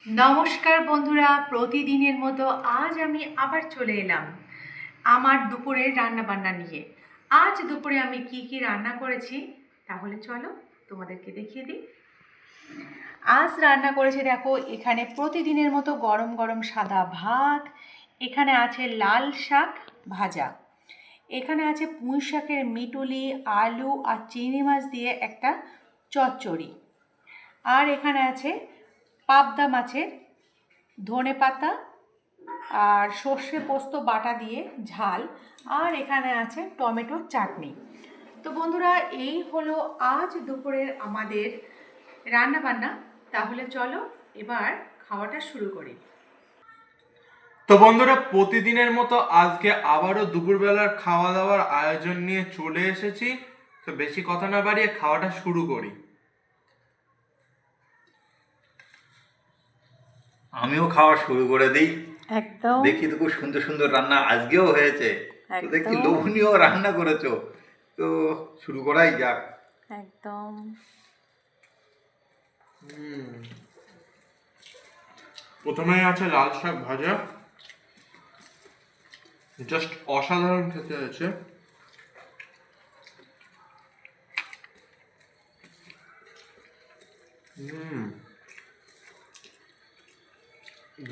নমস্কার বন্ধুরা, প্রতিদিনের মতো আজ আমি আবার চলে এলাম আমার দুপুরের রান্নাবান্না নিয়ে। আজ দুপুরে আমি কি রান্না করেছি তাহলে চলো তোমাদেরকে দেখিয়ে দিই। আজ রান্না করেছি, দেখো এখানে প্রতিদিনের মতো গরম গরম সাদা ভাত, এখানে আছে লাল শাক ভাজা, এখানে আছে পুঁই শাকের মিটুলি, আলু আর চিংড়ি মাছ দিয়ে একটা চচ্চড়ি, আর এখানে আছে পাবদা মাছের ধনেপাতা আর সর্ষে পোস্ত বাটা দিয়ে ঝাল, আর এখানে আছে টমেটোর চাটনি। তো বন্ধুরা, এই হলো আজ দুপুরের আমাদের রান্নাবান্না। তাহলে চলো এবার খাওয়াটা শুরু করি। তো বন্ধুরা, প্রতিদিনের মতো আজকে আবারও দুপুরবেলার খাওয়া দাওয়ার আয়োজন নিয়ে চলে এসেছি। তো বেশি কথা না বাড়িয়ে খাওয়াটা শুরু করি। আমিও খাওয়া শুরু করে দিই। একদম দেখি তো খুব সুন্দর সুন্দর রান্না আজকেও হয়েছে। তো দেখছি একদম লোভনীয় রান্না করেছো। তো শুরু করাই যাক। একদম। প্রথমে আছে লাল শাক ভাজা, জাস্ট অসাধারণ খেতে হয়েছে।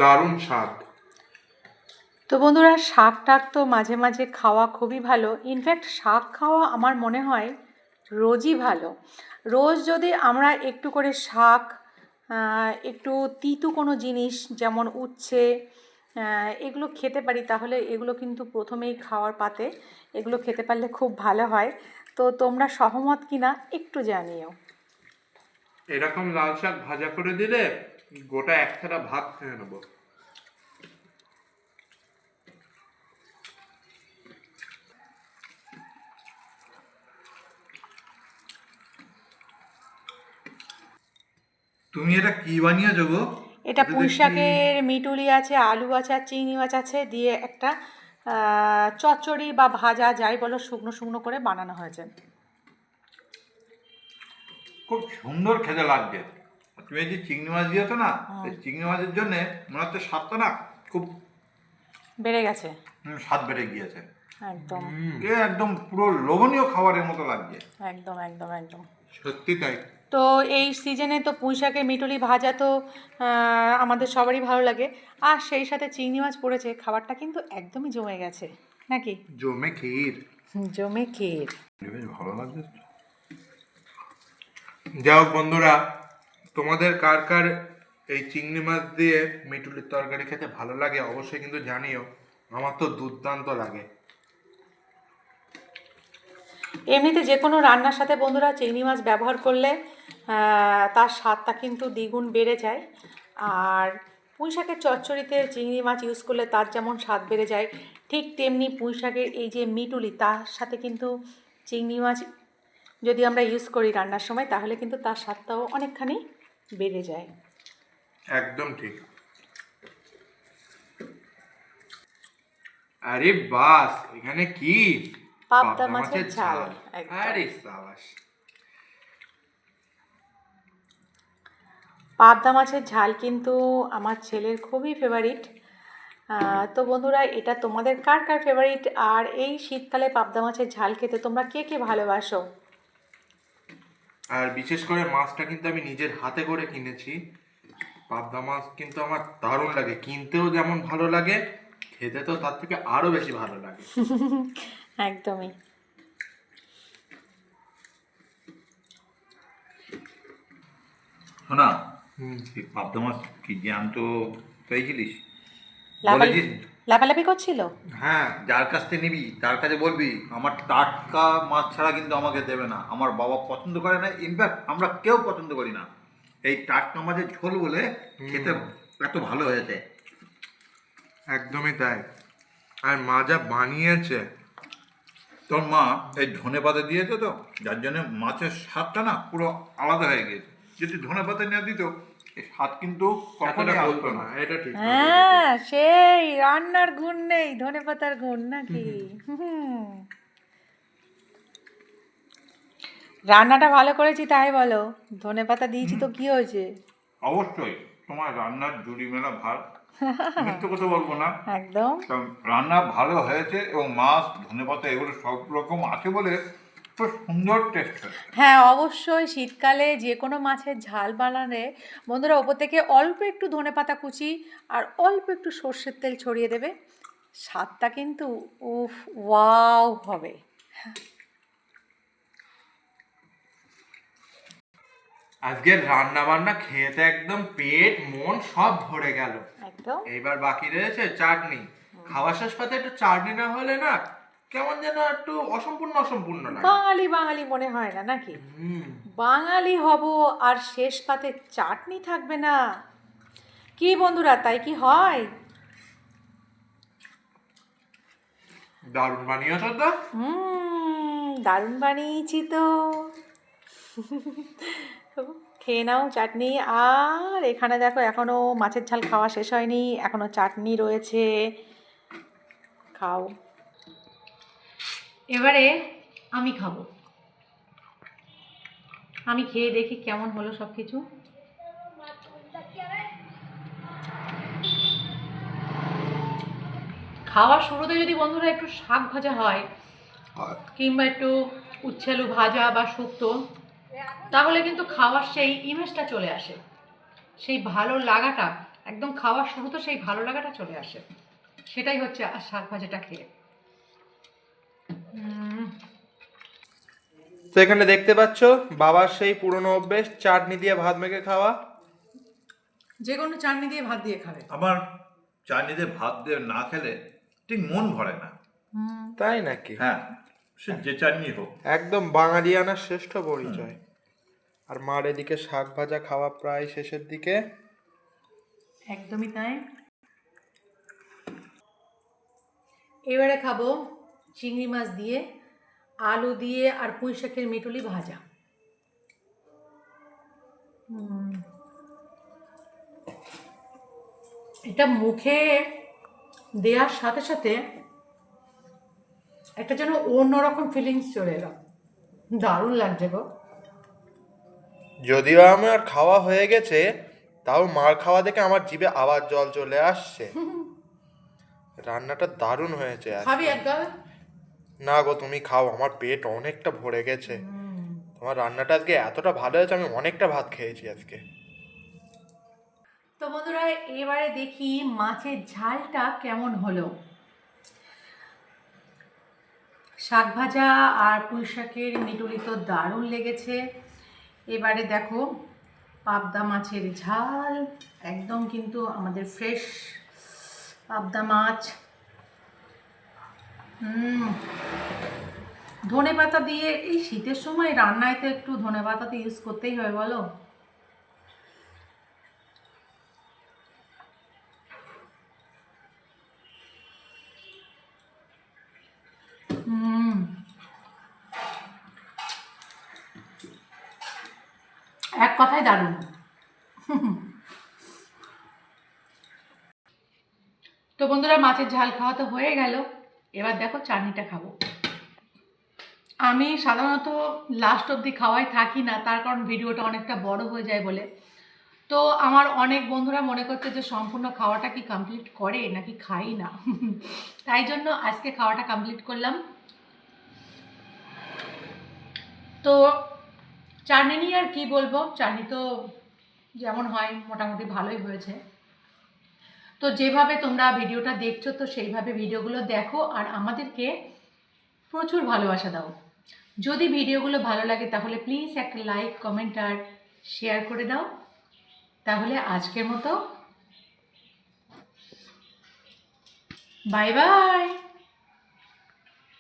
দারুণ স্বাদ। তো বন্ধুরা, শাক টাক তো মাঝে মাঝে খাওয়া খুবই ভালো। ইনফ্যাক্ট শাক খাওয়া আমার মনে হয় রোজই ভালো। রোজ যদি আমরা একটু করে শাক, একটু তিতো কোনো জিনিস যেমন উচ্ছে, এগুলো খেতে পারি, তাহলে এগুলো কিন্তু প্রথমেই খাওয়ার পাতে এগুলো খেতে পারলে খুব ভালো হয়। তো তোমরা সহমত কিনা একটু জানিও। এরকম লাল শাক ভাজা করে দিলে গোটা এক থালা ভাত খেয়ে নেবো। তুমি এটা কি বানিয়েছো গো? এটা এটা পুঁই দেখছি শাকের মিটুলি আছে, আলু আছে আর চিংড়ি মাছ আছে দিয়ে একটা চচ্চড়ি বা ভাজা যাই বলো, শুকনো শুকনো করে বানানো হয়েছে। খুব সুন্দর খেতে লাগছে। আর তুমি এই যে চিংড়ি মাছ দিয়েছো না, এই চিংড়ি মাছের জন্য মনে হচ্ছে স্বাদটা না খুব বেড়ে গেছে। স্বাদ বেড়ে গিয়েছে। একদম একদম পুরো লোভনীয় খাবারের মতো লাগছে। একদম একদম একদম। সত্যি তাই। তো এই সিজনে তো পুঁই শাকের মিটুলি ভাজা তো আমাদের সবারই ভালো লাগে, আর সেই সাথে চিংড়ি মাছ পড়েছে, খাবারটা কিন্তু একদমই জমে গেছে নাকি? জমে ক্ষীর। জমে ক্ষীর। বেশ ভালো লাগছে। যাই হোক বন্ধুরা, তোমাদের কার কার এই চিংড়ি মাছ দিয়ে মিটুলির তরকারি খেতে ভালো লাগে অবশ্যই কিন্তু জানিও। আমার তো দুর্দান্ত লাগে। এমনিতে যে কোনো রান্নার সাথে বন্ধুরা চিংড়ি মাছ ব্যবহার করলে তার স্বাদটা কিন্তু দ্বিগুণ বেড়ে যায়। আর পুঁই শাকের চচ্চড়িতে চিংড়ি মাছ ইউজ করলে তার যেমন স্বাদ বেড়ে যায়, ঠিক তেমনি পুঁই শাকের এই যে মিটুলি, তার সাথে কিন্তু চিংড়ি মাছ যদি আমরা ইউজ করি রান্নার সময়, তাহলে কিন্তু তার স্বাদটাও অনেকখানি বেড়ে যায়। একদম ঠিক। আরে বাস, এখানে কি পাবদা পাবদা মাছের মাছের ঝাল। ঝাল। একদম। আরে সাবাস। পাবদা মাছের ঝাল কিন্তু আমার ছেলের খুবই ফেভারিট। তো বন্ধুরা, এটা তোমাদের কার কার ফেভারিট? আর এই শীতকালে পাবদা মাছের ঝাল খেতে তোমরা কে কে ভালোবাসো? আর বিশেষ করে মাছটা কিন্তু আমি নিজের হাতে করে কিনেছি। পাবদা মাছ কিন্তু আমার দারুণ লাগে, কিনতেও যেমন ভালো লাগে, খেতে তো তার থেকে আরো বেশি ভালো লাগে। একদমই। শোনা, হুম। এই পাবদা মাছ কি জ্যান্ত পেয়েছিলিস? লাফাল বলেছিস? লাফালাফি করছিল। হ্যাঁ, যার কাছ থেকে নিবি তার কাছে বলবি আমার টাটকা মাছ ছাড়া কিন্তু আমাকে দেবে না। আমার বাবা পছন্দ করে না, ইনফ্যাক্ট আমরা কেউ পছন্দ করি না। এই টাটকা মাছের ঝোল বলে খেতে এত ভালো হয়েছে। একদমই তাই। আর মা যা বানিয়েছে। তোর মা এই ধনে পাতা দিয়েছে তো, যার জন্য মাছের স্বাদটা না পুরো আলাদা হয়ে গিয়েছে। যদি ধনে পাতা না দিত, এই স্বাদ কিন্তু এতটা কখনোই বলতো আসতো না, না। এটা ঠিক কথা, এটা ঠিক। হ্যাঁ, সেই রান্নার গুণ নেই, ধনেপাতার গুণ নাকি? হুম। রান্নাটা ভালো করেছি তাই বলো, ধনেপাতা দিয়েছি তো কি হয়েছে? অবশ্যই। তোমার রান্নার জুড়ি মেলা ভাত, মিথ্যে কথা বলবো না। একদম। কারণ রান্না ভালো হয়েছে এবং মাছ ধনেপাতা এগুলো সব রকম আছে বলে খুব সুন্দর টেস্ট হয়েছে। হ্যাঁ, অবশ্যই শীতকালে যে কোনো মাছের ঝাল বানালে বন্ধুরা ওপর থেকে অল্প একটু ধনেপাতা কুচি আর অল্প একটু সর্ষের তেল ছড়িয়ে দেবে, স্বাদটা কিন্তু উফ ওয়াও হবে। আজকের রান্না বান্না খেতে একদম পেট মন সব ভরে গেল। একদম। এইবার বাকি রয়েছে চাটনি। খাওয়ার শেষ পাতে একটু চাটনি না হলে না কেমন যেন একটু অসম্পূর্ণ অসম্পূর্ণ লাগে। বাঙালি বাঙালি মনে হয় না নাকি? বাঙালি হব আর শেষ পাতে চাটনি থাকবে না, কি বন্ধুরা তাই কি হয়? দারুণ বানিয়েছো তো। দারুণ বানিয়েছি তো। খেয়ে নাও চাটনি। আর এখানে দেখো এখনো মাছের ঝাল খাওয়া শেষ হয়নি, এখনো চাটনি রয়েছে, খাও। এবারে আমি খাবো, আমি খেয়ে দেখি কেমন হলো সব কিছু। খাওয়ার শুরুতে যদি বন্ধুরা একটু শাক ভাজা হয় কিংবা একটু উচ্ছে আলু ভাজা বা শুক্তো, তাহলে কিন্তু খাওয়ার সেই ইমেজটা চলে আসে, সেই ভালো লাগাটা একদম খাওয়ার শুরুতে সেই ভালো লাগাটা চলে আসে। সেটাই হচ্ছে আর শাক ভাজাটা খেয়ে। তো এখানে দেখতে পাচ্ছ বাবার সেই পুরনো অভ্যেস চাটনি দিয়ে ভাত মেখে খাওয়া। যে কোনো চাটনি দিয়ে ভাত দিয়ে খাবে। আমার চাটনিতে ভাত দিয়ে না খেলে ঠিক মন ভরে না। তাই নাকি? হ্যাঁ, সে যে চাটনি হোক। একদম বাঙালিয়ানার শ্রেষ্ঠ পরিচয়। আর মার এদিকে শাক ভাজা খাওয়া প্রায় শেষের দিকে। একদমই তাই। এবারে খাবো চিংড়ি মাছ দিয়ে, আলু দিয়ে আর পুঁই শাকের মিটুলি ভাজা। এটা মুখে দেওয়ার সাথে সাথে একটা যেন অন্যরকম ফিলিংস চলে এলো, দারুণ লাগছে গো। যদিও আমার খাওয়া হয়ে গেছে, তাও মার খাওয়া দেখে আমার জিভে আবার জল চলে আসছে। রান্নাটা দারুণ হয়েছে আজকে। খাবি এক গাল? না গো, তুমি খাও, আমার পেট অনেকটা ভরে গেছে। তোমার রান্নাটা আজকে এতটা ভালো হয়েছে, আমি অনেকটা ভাত খেয়েছি আজকে। তো বন্ধুরা এবারে দেখি মাছের ঝালটা কেমন হলো। শাক ভাজা আর পুঁই শাকের মিটুলি তো দারুণ লেগেছে। এবারে দেখো পাবদা মাছের ঝাল, একদম কিন্তু আমাদের ফ্রেশ পাবদা মাছ। ধনেপাতা দিয়ে এই শীতের সময় রান্নায় তো একটু ধনেপাতা তো ইউজ করতেই হবে বলো। এক কথায় দারুণ। তো বন্ধুরা মাছের ঝাল খাওয়া তো হয়ে গেল, এবার দেখো চাটনিটা খাবো। আমি সাধারণত লাস্ট অবধি খাওয়াই থাকি না, তার কারণ ভিডিওটা অনেকটা বড় হয়ে যায় বলে। তো আমার অনেক বন্ধুরা মনে করছে যে সম্পূর্ণ খাওয়াটা কি কমপ্লিট করে নাকি খাই না। তাই জন্য আজকে খাওয়াটা কমপ্লিট করলাম। তো চাটনি নিয়ে আর কি বলবো, চাটনি তো যেমন হয় মোটামুটি ভালোই হয়েছে। তো যেভাবে তোমরা ভিডিওটা দেখছো তো সেইভাবে ভিডিওগুলো দেখো আর আমাদেরকে প্রচুর ভালোবাসা দাও। যদি ভিডিওগুলো ভালো লাগে তাহলে প্লিজ একটা লাইক কমেন্ট আর শেয়ার করে দাও। তাহলে আজকের মতো বাই বাই।